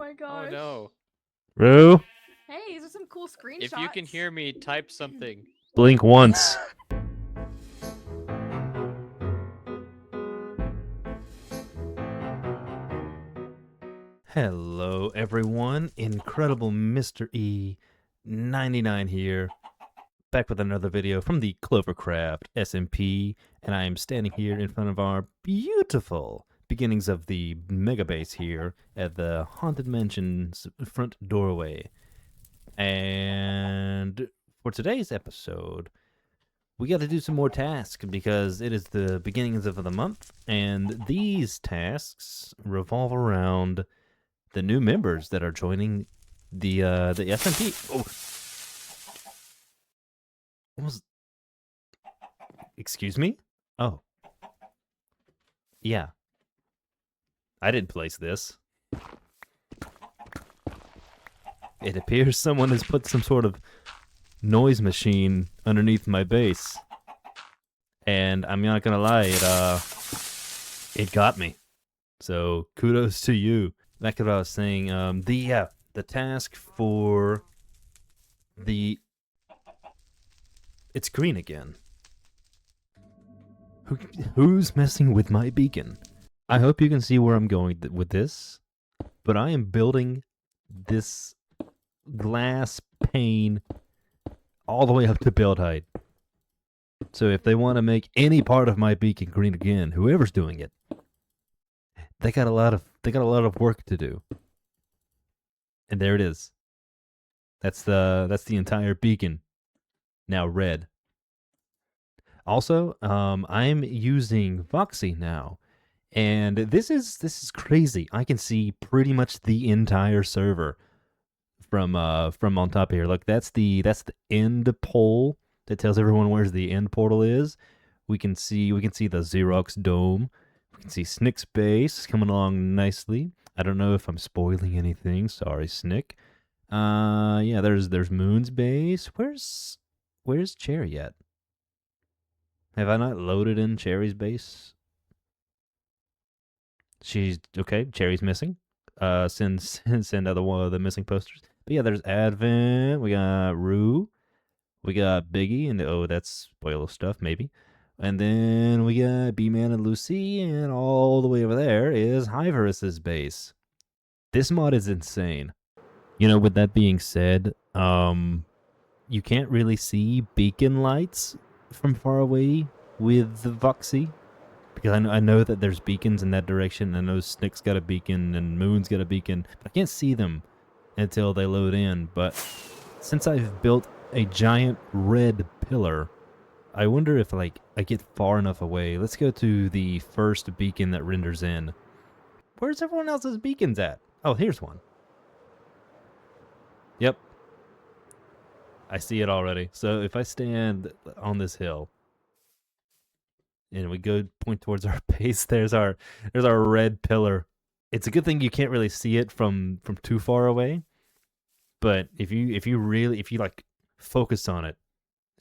my gosh. Oh no. Rue, Hey, these are some cool screenshots. If you can hear me, type something. blink once. Hello, everyone. Incredible Mr. E 99 here, back with another video from the CloverCraft SMP, and I am standing here in front of our beautiful beginnings of the mega base here at the Haunted Mansion's front doorway. And for today's episode, we got to do some more tasks because it is the beginnings of the month, and these tasks revolve around the new members that are joining the SMP. Oh, what was? Excuse me? Oh, yeah. I didn't place this. It appears someone has put some sort of noise machine underneath my base, and I'm not gonna lie, it got me. So kudos to you. Back to what I was saying. The task for it's green again. Who's messing with my beacon? I hope you can see where I'm going with this, but I am building this glass pane all the way up to build height. So if they want to make any part of my beacon green again, whoever's doing it, they got a lot of work to do. And there it is. That's the entire beacon now red. Also, I'm using Voxy now, and this is crazy. I can see pretty much the entire server from on top here. Look, that's the end pole that tells everyone where the end portal is. We can see the Xerox dome. We can see Snick's base coming along nicely. I don't know if I'm spoiling anything. Sorry, Snick. Yeah, there's Moon's base. Where's Cherry at? Have I not loaded in Cherry's base? She's okay. Cherry's missing. Send out the missing posters. But yeah, there's Advent. We got Rue. We got Biggie, and oh, that's spoiler stuff maybe. And then we got B-Man and Lucy, and all the way over there is Hyverus's base. This mod is insane. You know, with that being said, you can't really see beacon lights from far away with the Voxy, because I know that there's beacons in that direction. I know Snick's got a beacon and Moon's got a beacon, but I can't see them until they load in. But since I've built a giant red pillar, I wonder if I get far enough away. Let's go to the first beacon that renders in. Where's everyone else's beacons at? Oh, here's one. Yep. I see it already. So if I stand on this hill and we go point towards our base, there's our red pillar. It's a good thing you can't really see it from too far away. But if you focus on it,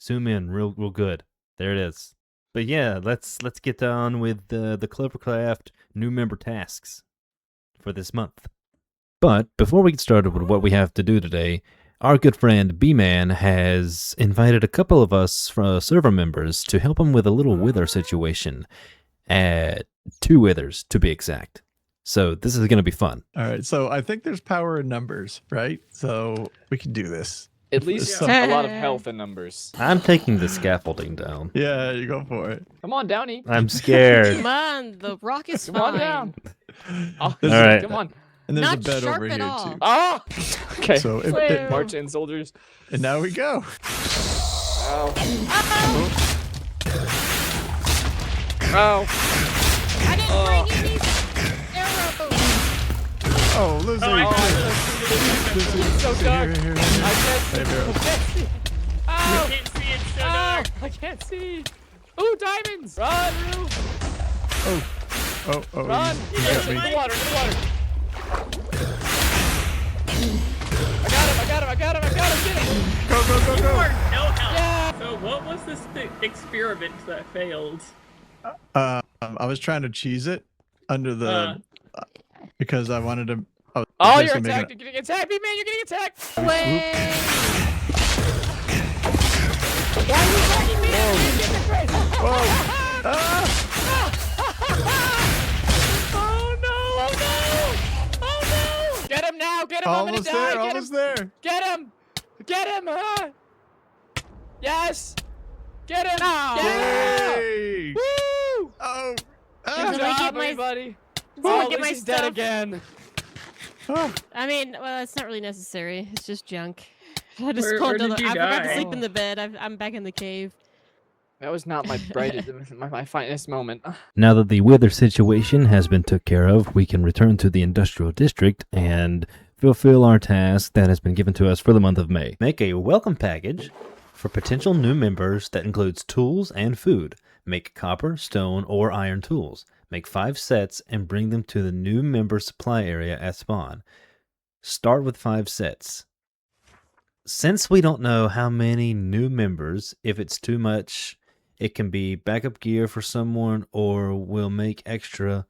zoom in real good. There it is. But yeah, let's get on with the CloverCraft new member tasks for this month. But before we get started with what we have to do today, our good friend B-Man has invited a couple of us server members to help him with a little wither situation. 2 withers, to be exact. So this is going to be fun. All right, so I think there's power in numbers, right? So we can do this. At least a lot of health in numbers. I'm taking the scaffolding down. Yeah, you go for it. Come on, Downey. I'm scared. Come on, the rock is Come on down. All right. Come on. And there's Not a bed sharp over at here all. too. Ah! Okay. So March in, soldiers. and now we go. Ow. Ow. I didn't bring you these arrows. Oh, Lizzie. It's so dark. Here. I can't see. Hey, Barrel. I can't see. Ow. Can't see it so Ow. dark. I can't see. Ooh, diamonds. Run, Rue. Oh. Run. You got me. In the water. I got him. Get him. Go. No health. Yeah. So what was this experiment that failed? I was trying to cheese it under the because I wanted to Oh, this you're will make attacked. You're getting attacked, man. You're getting attacked. Wait. Why are you attacking me? Oh no! Oh no! Oh no! Get him now! Get him! Almost I'm gonna die! there, Get almost him! there. Get him! Get him! Yes! Get him! Oh. Yeah! Yay! Woo! Oh. Did Good I get job, my- everybody! Did I Oh, get my he's dead stuff? again. I mean, well, it's not really necessary. It's just junk. I just Where called did you I forgot to die? sleep in the bed. I'm back in the cave. That was not my brightest, my finest moment. Now that the weather situation has been took care of, we can return to the industrial district and fulfill our task that has been given to us for the month of May. Make a welcome package for potential new members that includes tools and food. Make copper, stone, or iron tools. Make 5 sets and bring them to the new member supply area at spawn. Start with 5 sets. Since we don't know how many new members, if it's too much, it can be backup gear for someone, or we'll make extra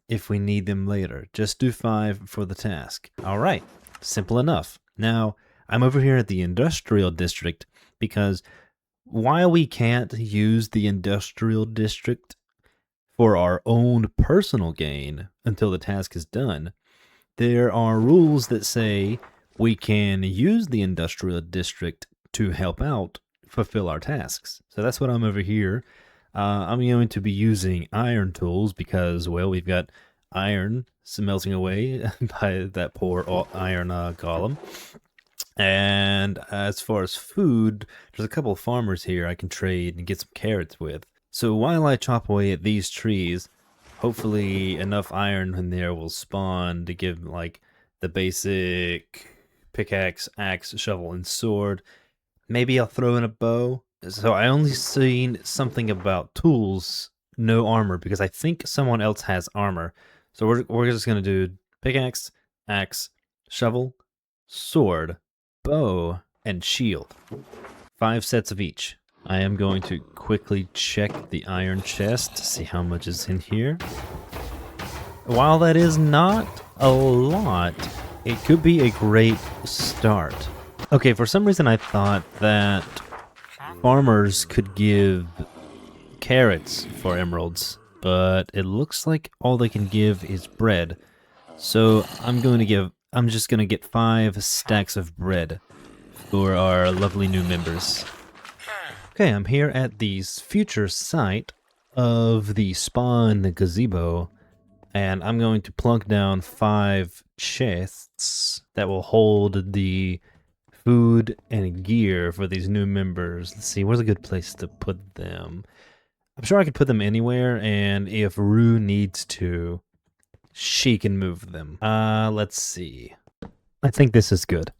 if we need them later. Just do 5 for the task. Alright, simple enough. Now, I'm over here at the industrial district because while we can't use the industrial district for our own personal gain until the task is done, there are rules that say we can use the industrial district to help out fulfill our tasks. So that's what I'm over here. I'm going to be using iron tools because, well, we've got iron melting away by that poor iron golem. And as far as food, there's a couple of farmers here I can trade and get some carrots with. So while I chop away at these trees, hopefully enough iron in there will spawn to give like the basic pickaxe, axe, shovel, and sword. Maybe I'll throw in a bow. So I only seen something about tools, no armor, because I think someone else has armor. So we're just gonna do pickaxe, axe, shovel, sword, bow, and shield. 5 sets of each. I am going to quickly check the iron chest to see how much is in here. While that is not a lot, it could be a great start. Okay, for some reason I thought that farmers could give carrots for emeralds, but it looks like all they can give is bread. So I'm just gonna get 5 stacks of bread for our lovely new members. Okay, I'm here at the future site of the spawn gazebo, and I'm going to plunk down 5 chests that will hold the food and gear for these new members. Let's see, where's a good place to put them? I'm sure I could put them anywhere, and if Rue needs to, she can move them. Let's see. I think this is good.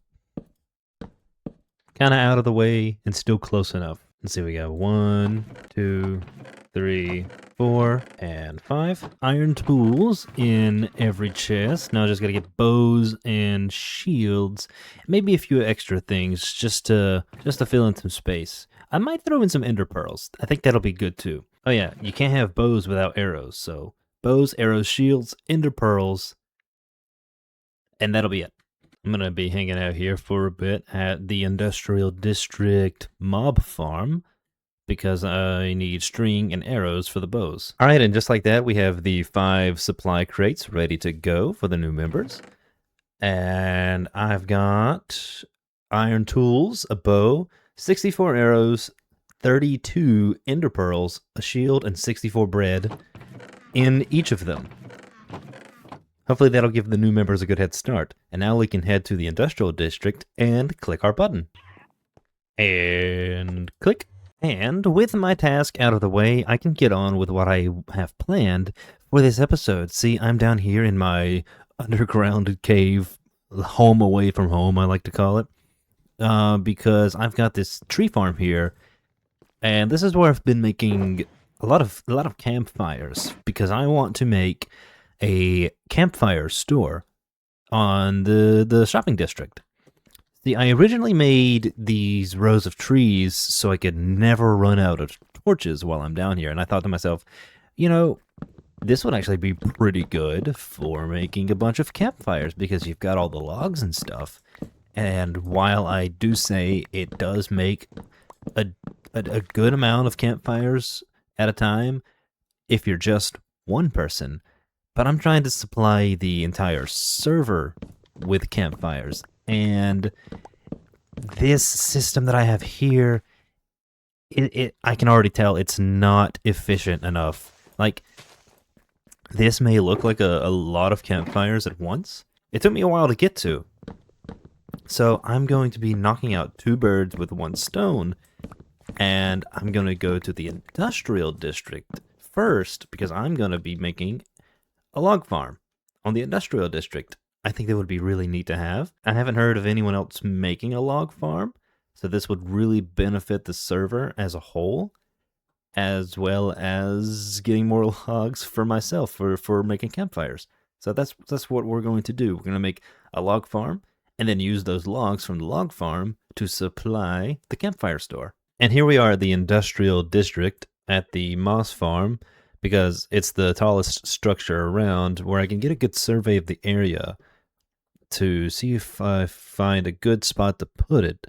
Kind of out of the way and still close enough. Let's see, we got 1, 2, 3, 4, and 5 iron tools in every chest. Now I just gotta get bows and shields, maybe a few extra things just to fill in some space. I might throw in some ender pearls. I think that'll be good too. Oh yeah, you can't have bows without arrows, so bows, arrows, shields, ender pearls, and that'll be it. I'm gonna be hanging out here for a bit at the industrial district mob farm, because I need string and arrows for the bows. All right, and just like that, we have the 5 supply crates ready to go for the new members. And I've got iron tools, a bow, 64 arrows, 32 ender pearls, a shield, and 64 bread in each of them. Hopefully that'll give the new members a good head start. And now we can head to the industrial district and click our button. And click. And with my task out of the way, I can get on with what I have planned for this episode. See, I'm down here in my underground cave, home away from home, I like to call it, because I've got this tree farm here, and this is where I've been making a lot of campfires, because I want to make a campfire store on the shopping district. See, I originally made these rows of trees so I could never run out of torches while I'm down here. And I thought to myself, you know, this would actually be pretty good for making a bunch of campfires because you've got all the logs and stuff. And while I do say it does make a good amount of campfires at a time if you're just one person, but I'm trying to supply the entire server with campfires. And this system that I have here, I can already tell it's not efficient enough. Like, this may look like a lot of campfires at once. It took me a while to get to. So I'm going to be knocking out 2 birds with 1 stone, and I'm going to go to the industrial district first because I'm going to be making a log farm on the industrial district. I think that would be really neat to have. I haven't heard of anyone else making a log farm, so this would really benefit the server as a whole, as well as getting more logs for myself for making campfires. So that's what we're going to do. We're going to make a log farm and then use those logs from the log farm to supply the campfire store. And here we are at the industrial district at the moss farm because it's the tallest structure around, where I can get a good survey of the area to see if I find a good spot to put it.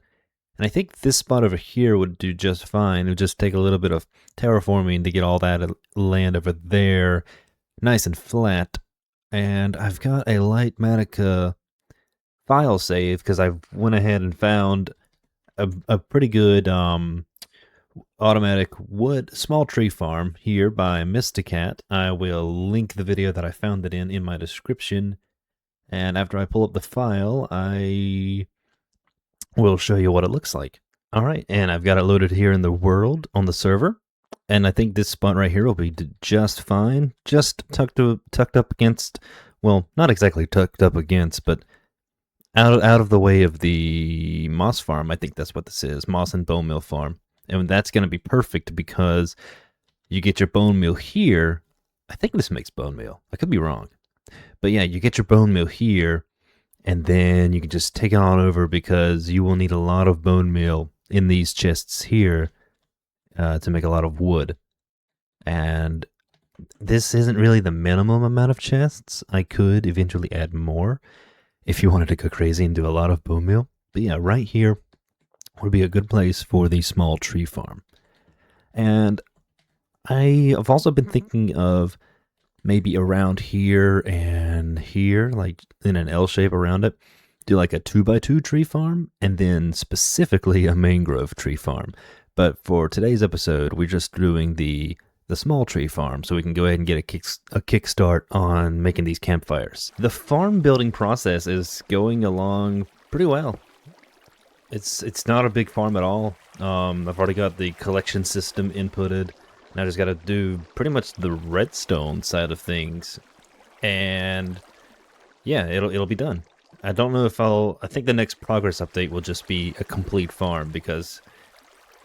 And I think this spot over here would do just fine. It would just take a little bit of terraforming to get all that land over there nice and flat. And I've got a Lightmatica file save because I went ahead and found a pretty good automatic wood small tree farm here by Mysticat. I will link the video that I found it in my description. And after I pull up the file, I will show you what it looks like. All right, and I've got it loaded here in the world on the server. And I think this spot right here will be just fine. Just tucked up against, well, not exactly tucked up against, but out of the way of the moss farm. I think that's what this is, moss and bone meal farm. And that's going to be perfect because you get your bone meal here. I think this makes bone meal. I could be wrong. But yeah, you get your bone meal here, and then you can just take it on over because you will need a lot of bone meal in these chests here to make a lot of wood. And this isn't really the minimum amount of chests. I could eventually add more if you wanted to go crazy and do a lot of bone meal. But yeah, right here would be a good place for the small tree farm. And I have also been thinking of maybe around here and here, like in an L shape around it, do like a 2x2 tree farm, and then specifically a mangrove tree farm. But for today's episode, we're just doing the small tree farm, so we can go ahead and get a kickstart on making these campfires. The farm building process is going along pretty well. It's not a big farm at all. I've already got the collection system inputted, and I just got to do pretty much the redstone side of things, and yeah, it'll be done. I don't know if I think the next progress update will just be a complete farm because,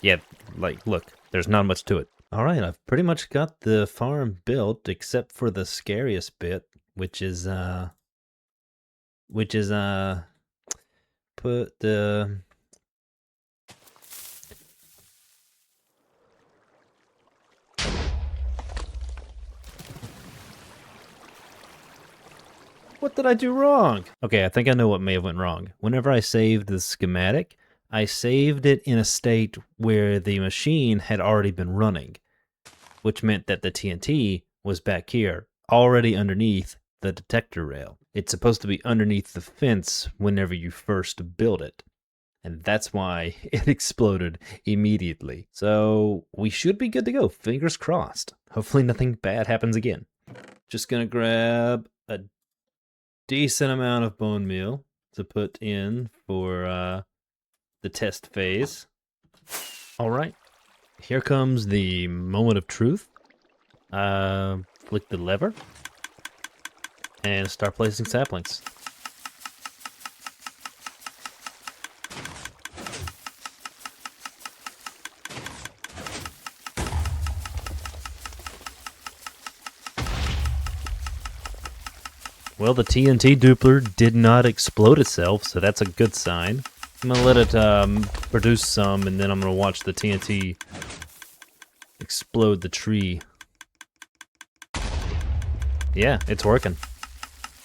yeah, like, look, there's not much to it. All right, I've pretty much got the farm built except for the scariest bit, which is put the What did I do wrong? Okay, I think I know what may have went wrong. Whenever I saved the schematic, I saved it in a state where the machine had already been running, which meant that the TNT was back here, already underneath the detector rail. It's supposed to be underneath the fence whenever you first build it, and that's why it exploded immediately. So we should be good to go, fingers crossed. Hopefully nothing bad happens again. Just gonna grab a decent amount of bone meal to put in for the test phase. All right, here comes the moment of truth. Flick the lever and start placing saplings. Well, the TNT dupler did not explode itself, so that's a good sign. I'm gonna let it produce some, and then I'm gonna watch the TNT explode the tree. Yeah, it's working.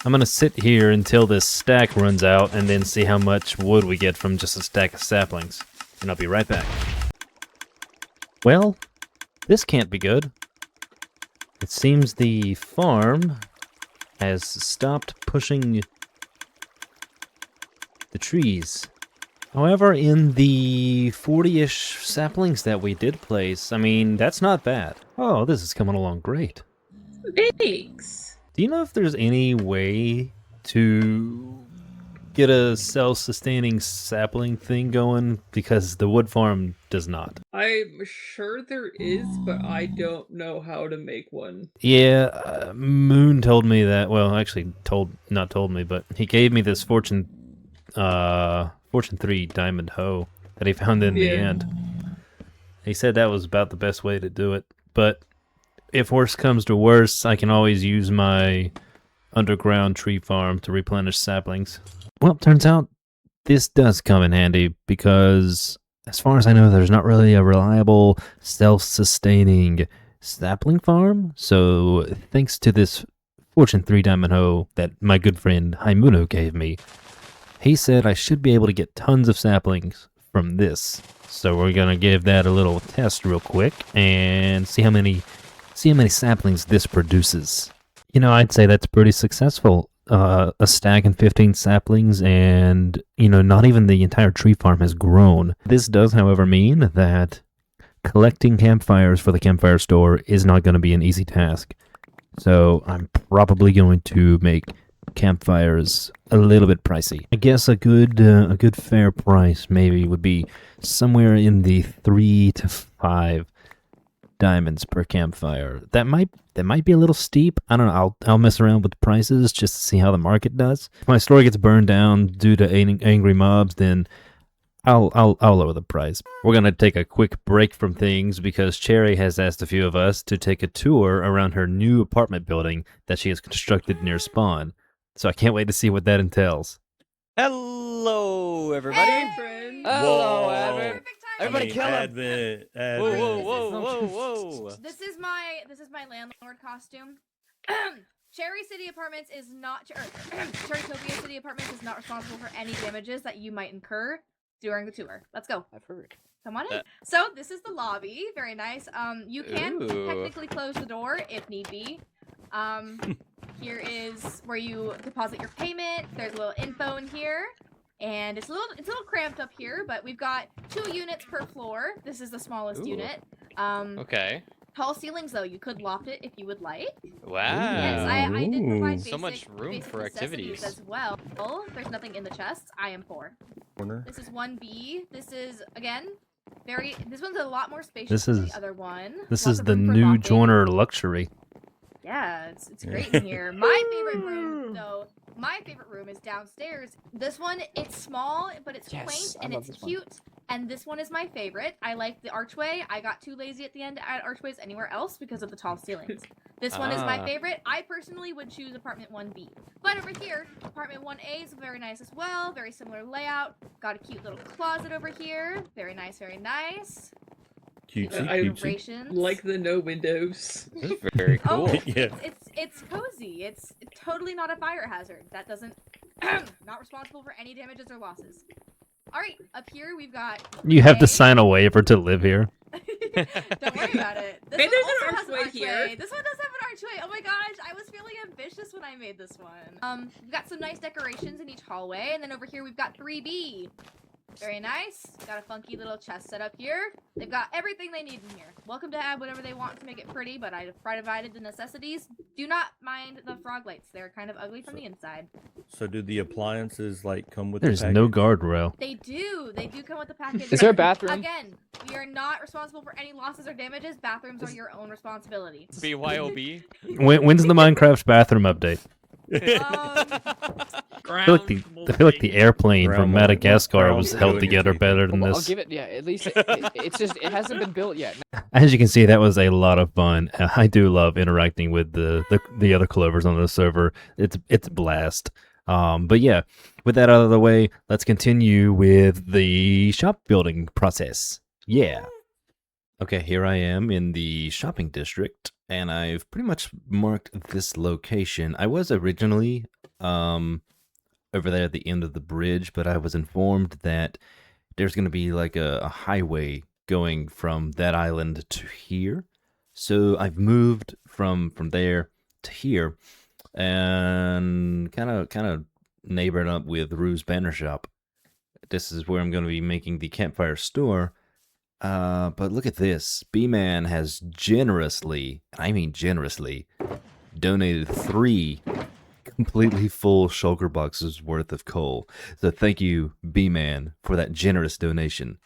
I'm gonna sit here until this stack runs out and then see how much wood we get from just a stack of saplings. And I'll be right back. Well, this can't be good. It seems the farm has stopped pushing the trees. However, in the 40-ish saplings that we did place, I mean, that's not bad. Oh, this is coming along great. Thanks. Do you know if there's any way to get a self-sustaining sapling thing going? Because the wood farm does not. I'm sure there is, but I don't know how to make one. Yeah, Moon told me that. Well, actually, not told me, but he gave me this Fortune 3 diamond hoe that he found in the end. He said that was about the best way to do it. But if worse comes to worse, I can always use my underground tree farm to replenish saplings. Well, turns out this does come in handy because, as far as I know, there's not really a reliable, self-sustaining sapling farm. So, thanks to this Fortune 3 diamond hoe that my good friend Haimuno gave me, he said I should be able to get tons of saplings from this. So we're gonna give that a little test real quick and see how many saplings this produces. You know, I'd say that's pretty successful. A stack and 15 saplings, and not even the entire tree farm has grown. This does, however, mean that collecting campfires for the campfire store is not going to be an easy task. So I'm probably going to make campfires a little bit pricey. I guess a good fair price maybe would be somewhere in the 3 to 5 diamonds per campfire. That might be a little steep. I don't know. I'll mess around with the prices just to see how the market does. If my store gets burned down due to angry mobs, then I'll lower the price. We're gonna take a quick break from things because Cherry has asked a few of us to take a tour around her new apartment building that she has constructed near spawn. So I can't wait to see what that entails. Hello, everybody. Hey, friend. Hello, Whoa. Advent. Everybody kill him. Advent. Whoa. This is my landlord costume. Cherry City Apartments is not Cherrytopia City Apartments is not responsible for any damages that you might incur during the tour. Let's go. I've heard. Come on in. So this is the lobby. Very nice. You can Ooh. technically close the door if need be. Here is where you deposit your payment. There's a little info in here. And it's a little cramped up here, but we've got 2 units per floor. This is the smallest Ooh. unit. Okay. Tall ceilings though, you could loft it if you would like. Wow. Yes, I did provide So much room basic for necessities activities. as well. There's nothing in the chests. I am poor. Corner. This is 1B. This is again this one's a lot more spacious This than is- the other one. This Lots is of the room for new locking. Joiner luxury. Yeah, it's great in here. My favorite room, though, is downstairs. This one, it's small, but it's Yes, quaint I and love it's this one. cute. And this one is my favorite. I like the archway. I got too lazy at the end to add archways anywhere else because of the tall ceilings. This one is my Ah. favorite. I personally would choose apartment 1B. But over here, apartment 1A is very nice as well. Very similar layout. Got a cute little closet over here. Very nice, very nice. Cutesy, I cutesy. Decorations. Like the no windows. This is very Oh, cool. Yeah. it's cozy. It's totally not a fire hazard. That doesn't not responsible for any damages or losses. All right, up here we've got. You have to A. sign a waiver to live here. Don't worry about it. This Hey, one there's also an has archway here. This one does have an archway. Oh my gosh, I was feeling ambitious when I made this one. We've got some nice decorations in each hallway, and then over here we've got 3B. Very nice. Got a funky little chest set up here. They've got everything they need in here. Welcome to add whatever they want to make it pretty, but I've provided the necessities. Do not mind the frog lights. They're kind of ugly from the inside. So do the appliances like come with There's the no package? guardrail. They do. They do come with the package. Is there a bathroom? Again, we are not responsible for any losses or damages. Bathrooms are your own responsibility. BYOB. When's the Minecraft bathroom update? Um, I feel like the airplane from Ground- Madagascar ground was held doing together anything. better than Well, I'll this. give it. Yeah, at least it's just it hasn't been built yet. As you can see, that was a lot of fun. I do love interacting with the other Clovers on the server. It's a blast. But yeah, with that out of the way, let's continue with the shop building process. Yeah. Okay, here I am in the shopping district, and I've pretty much marked this location. I was originally over there at the end of the bridge, but I was informed that there's going to be like a highway going from that island to here. So I've moved from there to here, and kind of neighbored up with Rue's Banner Shop. This is where I'm going to be making the Campfire store. But look at this. B-Man has generously, I mean generously, donated 3 completely full shulker boxes worth of coal. So thank you, B-Man, for that generous donation.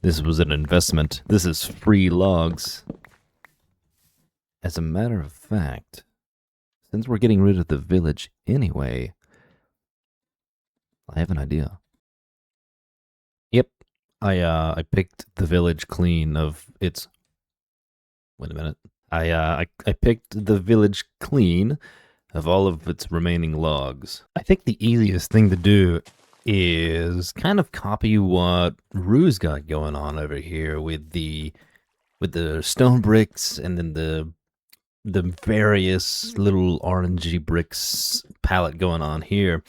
This was an investment. This is free logs. As a matter of fact, since we're getting rid of the village anyway, I have an idea. Yep, I picked the village clean of its. Wait a minute. I picked the village clean of all of its remaining logs. I think the easiest thing to do is kind of copy what Rue's got going on over here with the stone bricks and then the various little orangey bricks palette going on here.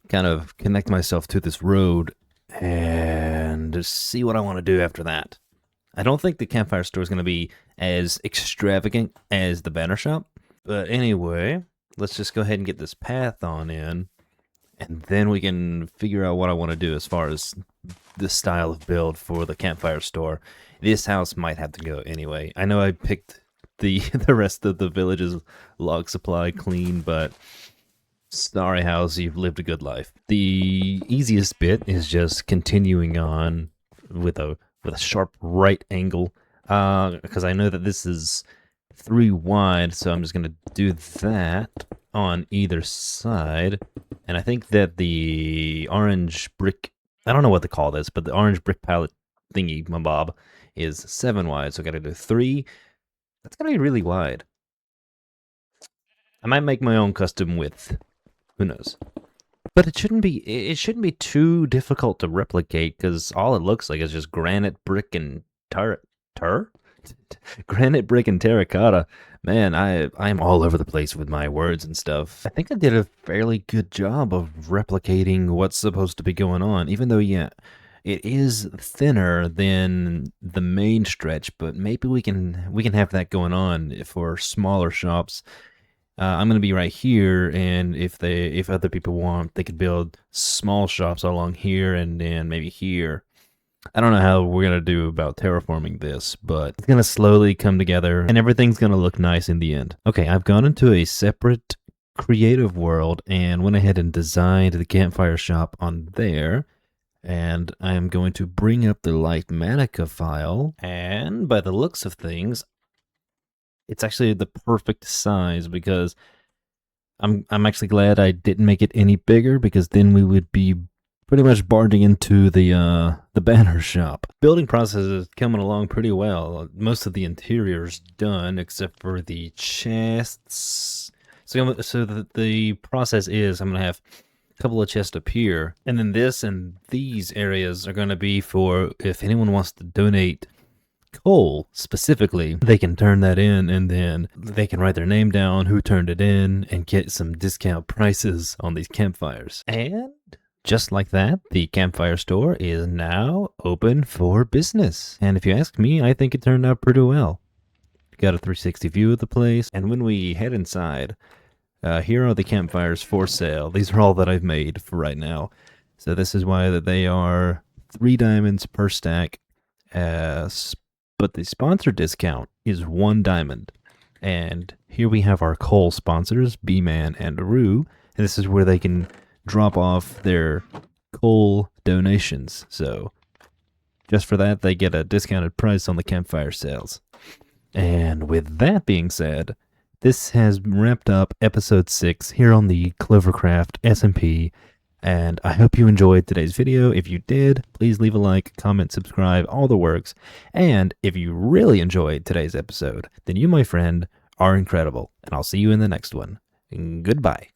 Kind of connect myself to this road and see what I want to do after that. I don't think the Campfire store is going to be as extravagant as the Banner Shop. But anyway, let's just go ahead and get this path on in. And then we can figure out what I want to do as far as the style of build for the Campfire store. This house might have to go anyway. I know I picked the rest of the village's log supply clean, but sorry house, you've lived a good life. The easiest bit is just continuing on with a sharp right angle, because I know that this is 3 wide, so I'm just going to do that on either side. And I think that the orange brick, I don't know what to call this, but the orange brick palette thingy, my bob, is 7 wide, so I got to do 3. That's going to be really wide. I might make my own custom width. Who knows? But it shouldn't be too difficult to replicate, because all it looks like is just granite, brick, and granite, brick, and terracotta. Man, I'm all over the place with my words and stuff. I think I did a fairly good job of replicating what's supposed to be going on, even though, yeah, it is thinner than the main stretch, but maybe we can have that going on for smaller shops. I'm going to be right here, and if other people want, they could build small shops along here and then maybe here. I don't know how we're going to do about terraforming this, but it's going to slowly come together, and everything's going to look nice in the end. Okay, I've gone into a separate creative world and went ahead and designed the Campfire shop on there. And I am going to bring up the Lightmatica file, and by the looks of things, it's actually the perfect size, because I'm actually glad I didn't make it any bigger, because then we would be pretty much barging into the Banner Shop. Building process is coming along pretty well. Most of the interior's done except for the chests. So the process is I'm gonna have couple of chests up here, and then this and these areas are going to be for if anyone wants to donate coal specifically, they can turn that in, and then they can write their name down, who turned it in, and get some discount prices on these campfires. And just like that, the Campfire store is now open for business. And if you ask me, I think it turned out pretty well. Got a 360 view of the place, and when we head inside, here are the campfires for sale. These are all that I've made for right now. So this is why that they are 3 diamonds per stack. But the sponsor discount is 1 diamond. And here we have our coal sponsors, B-Man and Rue. And this is where they can drop off their coal donations. So just for that, they get a discounted price on the campfire sales. And with that being said, this has wrapped up episode 6 here on the CloverCraft SMP, and I hope you enjoyed today's video. If you did, please leave a like, comment, subscribe, all the works. And if you really enjoyed today's episode, then you, my friend, are incredible, and I'll see you in the next one. Goodbye.